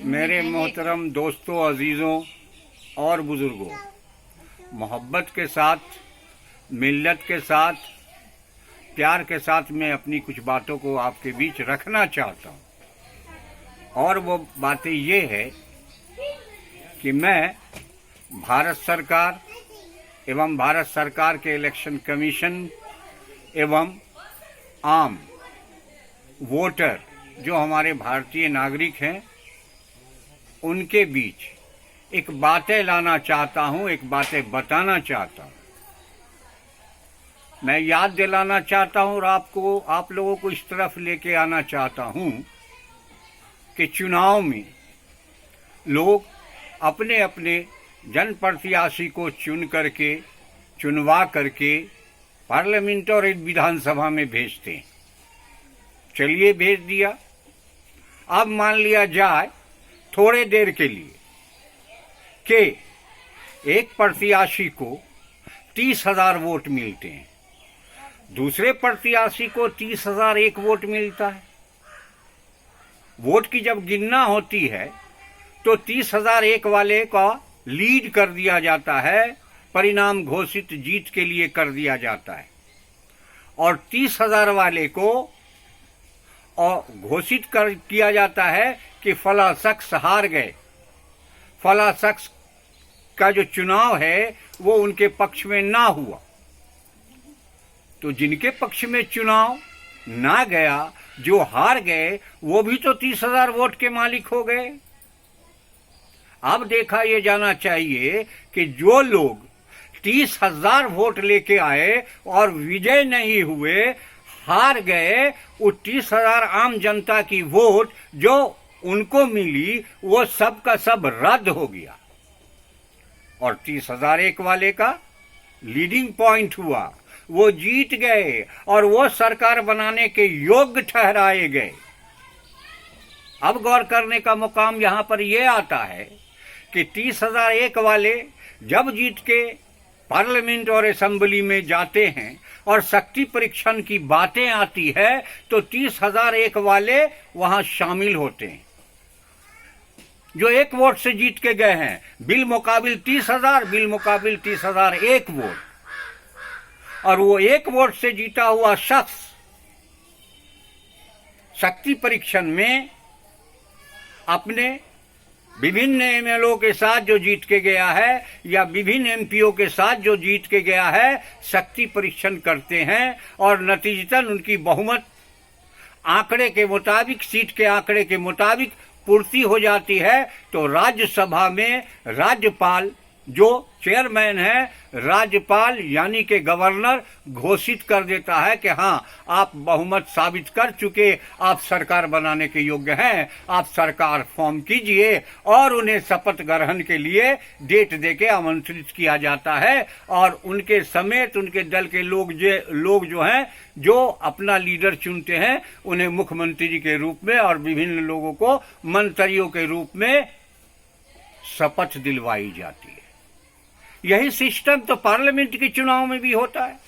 मेरे मोहतरम दोस्तों, अजीज़ों और बुज़ुर्गों, मोहब्बत के साथ, मिल्लत के साथ, प्यार के साथ मैं अपनी कुछ बातों को आपके बीच रखना चाहता हूँ। और वो बातें ये है कि मैं भारत सरकार एवं भारत सरकार के इलेक्शन कमीशन एवं आम वोटर जो हमारे भारतीय नागरिक हैं उनके बीच एक बातें लाना चाहता हूँ, एक बातें बताना चाहता हूँ। मैं याद दिलाना चाहता हूँ और आप लोगों को इस तरफ लेके आना चाहता हूँ कि चुनाव में लोग अपने अपने जनप्रत्याशी को चुनवा करके पार्लियामेंट और विधानसभा में भेजते हैं। चलिए, भेज दिया। अब मान लिया जाए थोड़े देर के लिए कि एक प्रत्याशी को 30,000 वोट मिलते हैं, दूसरे प्रत्याशी को 30,001 वोट मिलता है। वोट की जब गिनना होती है तो 30,001 वाले का लीड कर दिया जाता है, परिणाम घोषित जीत के लिए कर दिया जाता है, और 30,000 वाले को घोषित किया जाता है कि फला शख्स हार गए, फला शख्स का जो चुनाव है वो उनके पक्ष में ना हुआ। तो जिनके पक्ष में चुनाव ना गया, जो हार गए, वो भी तो 30,000 वोट के मालिक हो गए। अब देखा ये जाना चाहिए कि जो लोग 30,000 वोट लेके आए और विजय नहीं हुए, हार गए, वो 30,000 आम जनता की वोट जो उनको मिली वो सब का सब रद्द हो गया और 30,001 वाले का लीडिंग पॉइंट हुआ, वो जीत गए और वो सरकार बनाने के योग्य ठहराए गए। अब गौर करने का मुकाम यहां पर यह आता है कि 30,001 वाले जब जीत के पार्लियामेंट और असेंबली में जाते हैं और शक्ति परीक्षण की बातें आती है तो 30,001 वाले वहां शामिल होते हैं। जो एक वोट से जीत के गए हैं, बिल मुकाबिल 30,001 वोट, और वो एक वोट से जीता हुआ शख्स शक्ति परीक्षण में अपने विभिन्न एमएलओ के साथ जो जीत के गया है या विभिन्न एमपीओ के साथ जो जीत के गया है, शक्ति परीक्षण करते हैं और नतीजतन उनकी बहुमत आंकड़े के मुताबिक, सीट के आंकड़े के मुताबिक पूर्ति हो जाती है। तो राज्यसभा में राज्यपाल जो चेयरमैन है, राज्यपाल यानी कि गवर्नर घोषित कर देता है कि हाँ, आप बहुमत साबित कर चुके, आप सरकार बनाने के योग्य हैं, आप सरकार फॉर्म कीजिए, और उन्हें शपथ ग्रहण के लिए डेट देके आमंत्रित किया जाता है। और उनके समेत उनके दल के लोग जो हैं, जो अपना लीडर चुनते हैं, उन्हें मुख्यमंत्री के रूप में और विभिन्न लोगों को मंत्रियों के रूप में शपथ दिलवाई जाती है। यही सिस्टम तो पार्लियामेंट के चुनाव में भी होता है।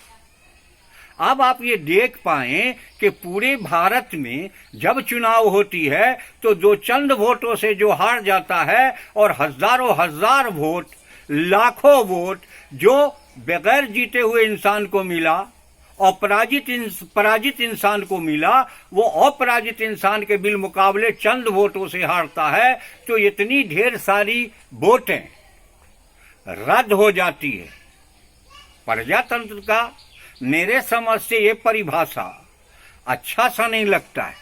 अब आप ये देख पाएं कि पूरे भारत में जब चुनाव होती है तो जो चंद वोटों से जो हार जाता है और हजारों हजार वोट, लाखों वोट जो बगैर जीते हुए इंसान को मिला और पराजित इंसान को मिला, वो अपराजित इंसान के बिल मुकाबले चंद वोटों से हारता है। तो इतनी ढेर सारी वोटें रद्द हो जाती है। प्रजातंत्र का मेरे समझ से ये परिभाषा अच्छा सा नहीं लगता है।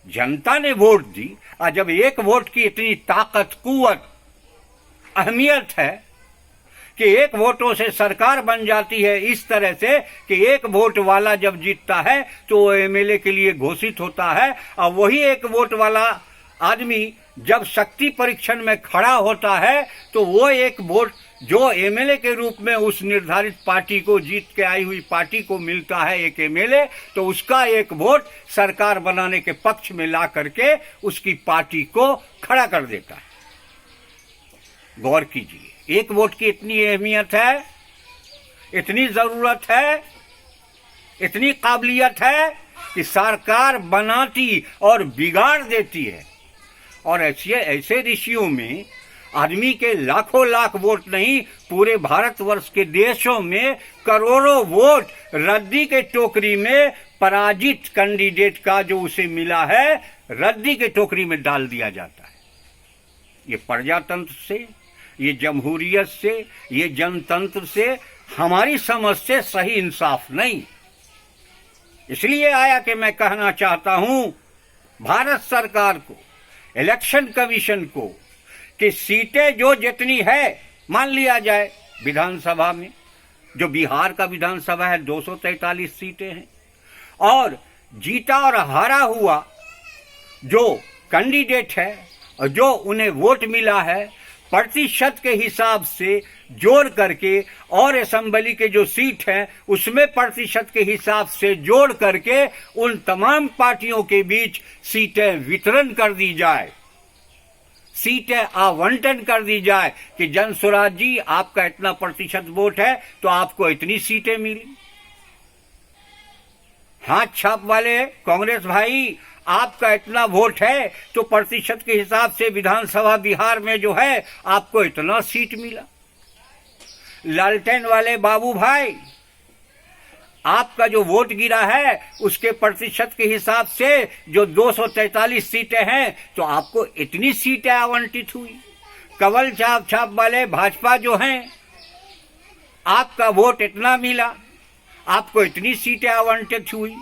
जनता ने वोट दी, और जब एक वोट की इतनी ताकत, कुव्वत, अहमियत है कि एक वोटों से सरकार बन जाती है, इस तरह से कि एक वोट वाला जब जीतता है तो वो एमएलए के लिए घोषित होता है, और वही एक वोट वाला आदमी जब शक्ति परीक्षण में खड़ा होता है तो वो एक वोट जो एमएलए के रूप में उस निर्धारित पार्टी को, जीत के आई हुई पार्टी को मिलता है एक एमएलए, तो उसका एक वोट सरकार बनाने के पक्ष में ला करके उसकी पार्टी को खड़ा कर देता है। गौर कीजिए, एक वोट की इतनी अहमियत है, इतनी जरूरत है, इतनी काबिलियत है कि सरकार बनाती और बिगाड़ देती है। और ऐसे ऐसे ऋषियों में आदमी के लाखों लाख वोट नहीं, पूरे भारतवर्ष के देशों में करोड़ों वोट रद्दी के टोकरी में पराजित कैंडिडेट का जो उसे मिला है, रद्दी के टोकरी में डाल दिया जाता है। ये प्रजातंत्र से, ये जमहूरियत से, ये जनतंत्र से, हमारी समझ से सही इंसाफ नहीं। इसलिए आया कि मैं कहना चाहता हूं भारत सरकार को, इलेक्शन कमीशन को, कि सीटें जो जितनी है मान लिया जाए विधानसभा में, जो बिहार का विधानसभा है 243 सीटें हैं, और जीता और हारा हुआ जो कैंडिडेट है और जो उन्हें वोट मिला है, प्रतिशत के हिसाब से जोड़ करके, और असेंबली के जो सीट हैं उसमें प्रतिशत के हिसाब से जोड़ करके उन तमाम पार्टियों के बीच सीटें वितरण कर दी जाए, सीटें आवंटन कर दी जाए कि जन स्वराज जी आपका इतना प्रतिशत वोट है तो आपको इतनी सीटें मिली। हाथ छाप वाले कांग्रेस भाई, आपका इतना वोट है तो प्रतिशत के हिसाब से विधानसभा बिहार में जो है आपको इतना सीट मिला। लालटेन वाले बाबू भाई, आपका जो वोट गिरा है उसके प्रतिशत के हिसाब से जो 243 सीटें हैं तो आपको इतनी सीटें आवंटित हुई। कवल छाप वाले भाजपा जो हैं, आपका वोट इतना मिला, आपको इतनी सीटें आवंटित हुई।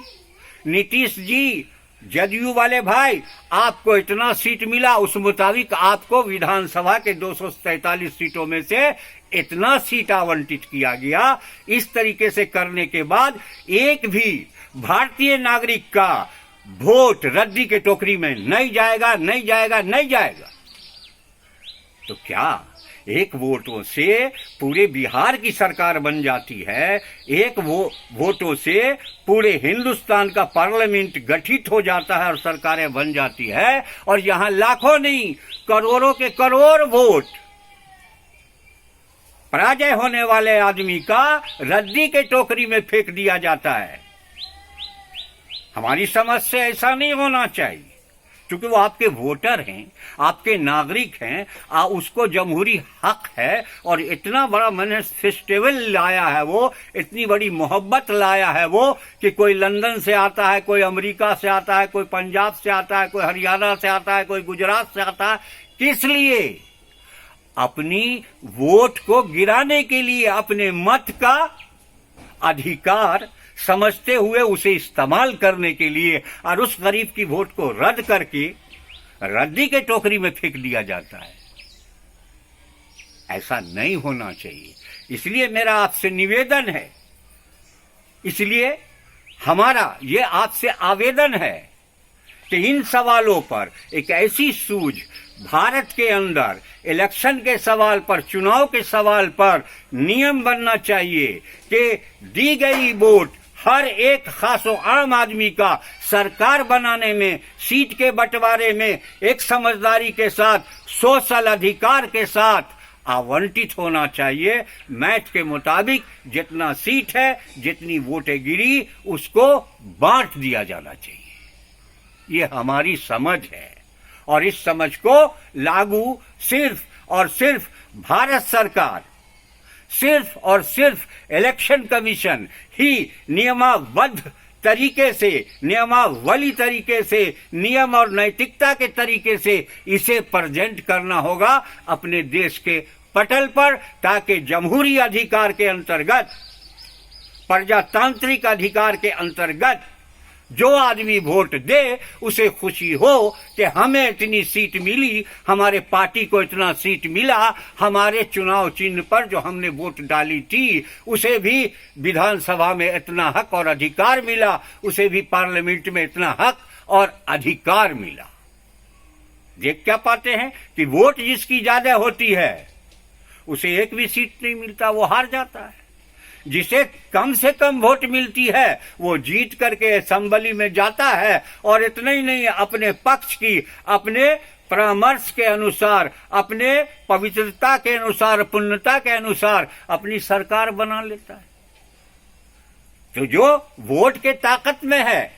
नीतीश जी, जदयू वाले भाई, आपको इतना सीट मिला, उस मुताबिक आपको विधानसभा के 243 सीटों में से इतना सीट आवंटित किया गया। इस तरीके से करने के बाद एक भी भारतीय नागरिक का वोट रद्दी के टोकरी में नहीं जाएगा, नहीं जाएगा, नहीं जाएगा। तो क्या एक वोटों से पूरे बिहार की सरकार बन जाती है? एक वोटों से पूरे हिंदुस्तान का पार्लियामेंट गठित हो जाता है और सरकारें बन जाती है, और यहां लाखों नहीं करोड़ों के करोड़ वोट पराजय होने वाले आदमी का रद्दी के टोकरी में फेंक दिया जाता है। हमारी समझ से ऐसा नहीं होना चाहिए, क्योंकि वो आपके वोटर हैं, आपके नागरिक हैं, उसको जमहूरी हक है, और इतना बड़ा मैनिफेस्टेबल लाया है वो, इतनी बड़ी मोहब्बत लाया है वो, कि कोई लंदन से आता है, कोई अमेरिका से आता है, कोई पंजाब से आता है, कोई हरियाणा से आता है, कोई गुजरात से आता है। किस लिए? अपनी वोट को गिराने के लिए, अपने मत का अधिकार समझते हुए उसे इस्तेमाल करने के लिए, और उस गरीब की वोट को रद्द करके रद्दी के टोकरी में फेंक दिया जाता है। ऐसा नहीं होना चाहिए। इसलिए मेरा आपसे निवेदन है, इसलिए हमारा ये आपसे आवेदन है कि इन सवालों पर एक ऐसी सूझ भारत के अंदर इलेक्शन के सवाल पर, चुनाव के सवाल पर नियम बनना चाहिए कि दी गई वोट हर एक खासो आम आदमी का सरकार बनाने में, सीट के बंटवारे में एक समझदारी के साथ, सोशल अधिकार के साथ आवंटित होना चाहिए। मैथ के मुताबिक जितना सीट है, जितनी वोटें गिरी, उसको बांट दिया जाना चाहिए। ये हमारी समझ है, और इस समझ को लागू सिर्फ और सिर्फ भारत सरकार, सिर्फ और सिर्फ इलेक्शन कमीशन ही नियमाबद्ध तरीके से, नियमावली तरीके से, नियम और नैतिकता के तरीके से इसे प्रेजेंट करना होगा अपने देश के पटल पर, ताकि जमहूरी अधिकार के अंतर्गत, प्रजातांत्रिक अधिकार के अंतर्गत जो आदमी वोट दे उसे खुशी हो कि हमें इतनी सीट मिली, हमारे पार्टी को इतना सीट मिला, हमारे चुनाव चिन्ह पर जो हमने वोट डाली थी उसे भी विधानसभा में इतना हक और अधिकार मिला, उसे भी पार्लियामेंट में इतना हक और अधिकार मिला। देख क्या पाते हैं कि वोट जिसकी ज्यादा होती है उसे एक भी सीट नहीं मिलता, वो हार जाता है। जिसे कम से कम वोट मिलती है वो जीत करके असेंबली में जाता है, और इतना ही नहीं, अपने पक्ष की, अपने परामर्श के अनुसार, अपने पवित्रता के अनुसार, पुण्यता के अनुसार अपनी सरकार बना लेता है। तो जो वोट के ताकत में है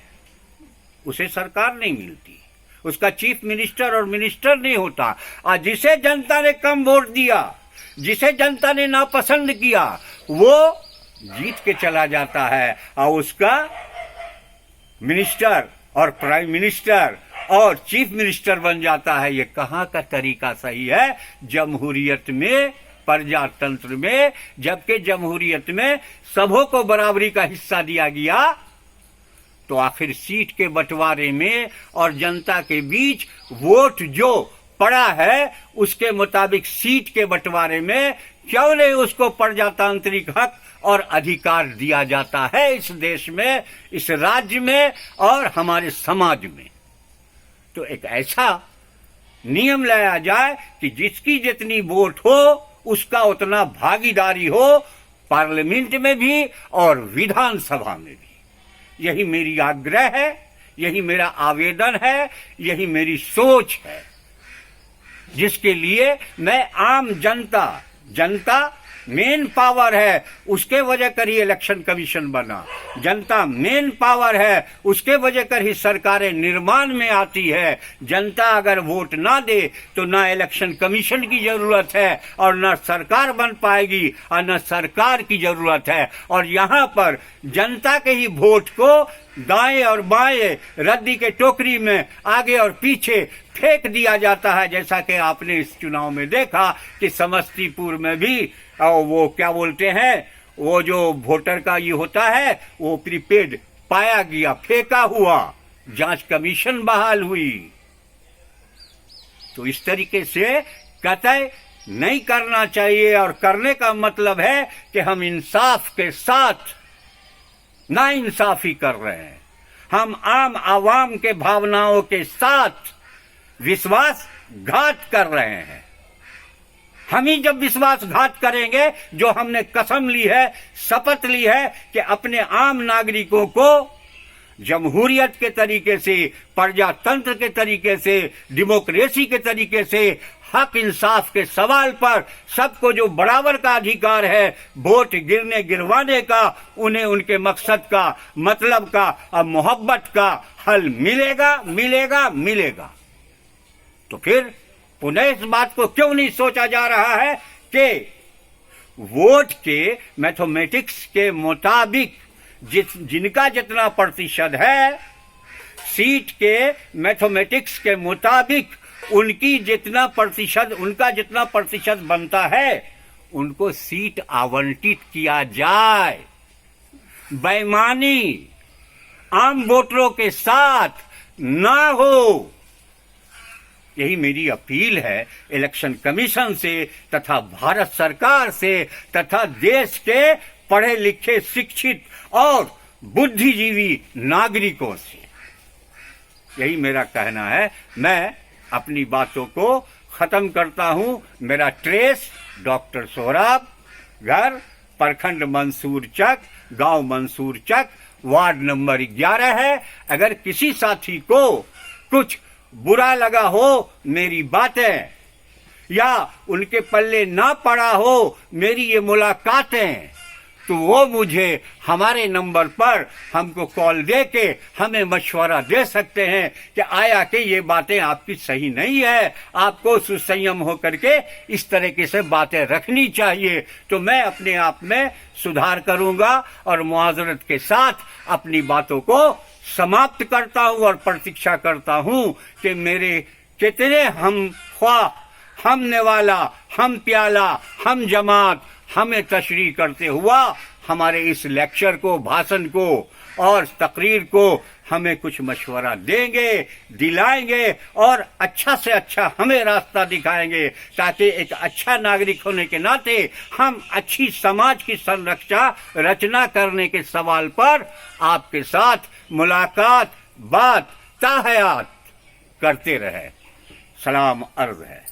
उसे सरकार नहीं मिलती, उसका चीफ मिनिस्टर और मिनिस्टर नहीं होता। और जिसे जनता ने कम वोट दिया, जिसे जनता ने नापसंद किया, वो जीत के चला जाता है और उसका मिनिस्टर और प्राइम मिनिस्टर और चीफ मिनिस्टर बन जाता है। ये कहाँ का तरीका सही है जमहूरियत में, प्रजातंत्र में? जबकि जमहूरियत में सबों को बराबरी का हिस्सा दिया गया, तो आखिर सीट के बंटवारे में और जनता के बीच वोट जो पड़ा है उसके मुताबिक सीट के बंटवारे में क्यों नहीं उसको प्रजातांत्रिक हक और अधिकार दिया जाता है इस देश में, इस राज्य में और हमारे समाज में? तो एक ऐसा नियम लाया जाए कि जिसकी जितनी वोट हो उसका उतना भागीदारी हो, पार्लियामेंट में भी और विधानसभा में भी। यही मेरी आग्रह है, यही मेरा आवेदन है, यही मेरी सोच है, जिसके लिए मैं आम जनता मेन पावर है, उसके वजह कर ही इलेक्शन कमीशन बना। जनता मेन पावर है, उसके वजह कर ही सरकारें निर्माण में आती है। जनता अगर वोट ना दे तो ना इलेक्शन कमीशन की जरूरत है और ना सरकार बन पाएगी और ना सरकार की जरूरत है। और यहाँ पर जनता के ही वोट को दाएं और बाएं रद्दी के टोकरी में आगे और पीछे फेंक दिया जाता है, जैसा कि आपने इस चुनाव में देखा कि समस्तीपुर में भी और वो क्या बोलते हैं, वो जो वोटर का ये होता है वो प्रीपेड पाया गया, फेंका हुआ, जांच कमीशन बहाल हुई। तो इस तरीके से कतई नहीं करना चाहिए। और करने का मतलब है कि हम इंसाफ के साथ ना इंसाफी कर रहे हैं, हम आम आवाम के भावनाओं के साथ विश्वासघात कर रहे हैं। हम ही जब विश्वासघात करेंगे, जो हमने कसम ली है, शपथ ली है कि अपने आम नागरिकों को जमहूरियत के तरीके से, प्रजातंत्र के तरीके से, डेमोक्रेसी के तरीके से, हक इंसाफ के सवाल पर सबको जो बराबर का अधिकार है वोट गिरने गिरवाने का, उन्हें उनके मकसद का, मतलब का और मोहब्बत का हल मिलेगा। तो फिर पुनः इस बात को क्यों नहीं सोचा जा रहा है कि वोट के मैथमेटिक्स के मुताबिक जिनका जितना प्रतिशत है, सीट के मैथमेटिक्स के मुताबिक उनका जितना प्रतिशत बनता है उनको सीट आवंटित किया जाए। बेईमानी आम वोटरों के साथ ना हो, यही मेरी अपील है इलेक्शन कमीशन से तथा भारत सरकार से तथा देश के पढ़े लिखे, शिक्षित और बुद्धिजीवी नागरिकों से। यही मेरा कहना है। मैं अपनी बातों को खत्म करता हूं। मेरा ट्रेस डॉक्टर सोहराब, घर प्रखंड मंसूर चक, गांव मंसूर चक, वार्ड नंबर 11 है। अगर किसी साथी को कुछ बुरा लगा हो मेरी बातें, या उनके पल्ले ना पड़ा हो मेरी ये मुलाकातें, तो वो मुझे हमारे नंबर पर हमको कॉल दे के हमें मशवरा दे सकते हैं कि आया कि ये बातें आपकी सही नहीं है, आपको सुसंयम होकर के इस तरीके से बातें रखनी चाहिए। तो मैं अपने आप में सुधार करूंगा और मुआजरत के साथ अपनी बातों को समाप्त करता हूं और प्रतीक्षा करता हूं कि मेरे कितने हम ख्वाह, हम नेवाला, हम प्याला, हम जमात हमें तशरीह करते हुआ हमारे इस लेक्चर को, भाषण को और तकरीर को हमें कुछ मशवरा देंगे, दिलाएंगे और अच्छा से अच्छा हमें रास्ता दिखाएंगे, ताकि एक अच्छा नागरिक होने के नाते हम अच्छी समाज की संरक्षा रचना करने के सवाल पर आपके साथ मुलाकात, बात ताहयात करते रहे। सलाम अर्ज है।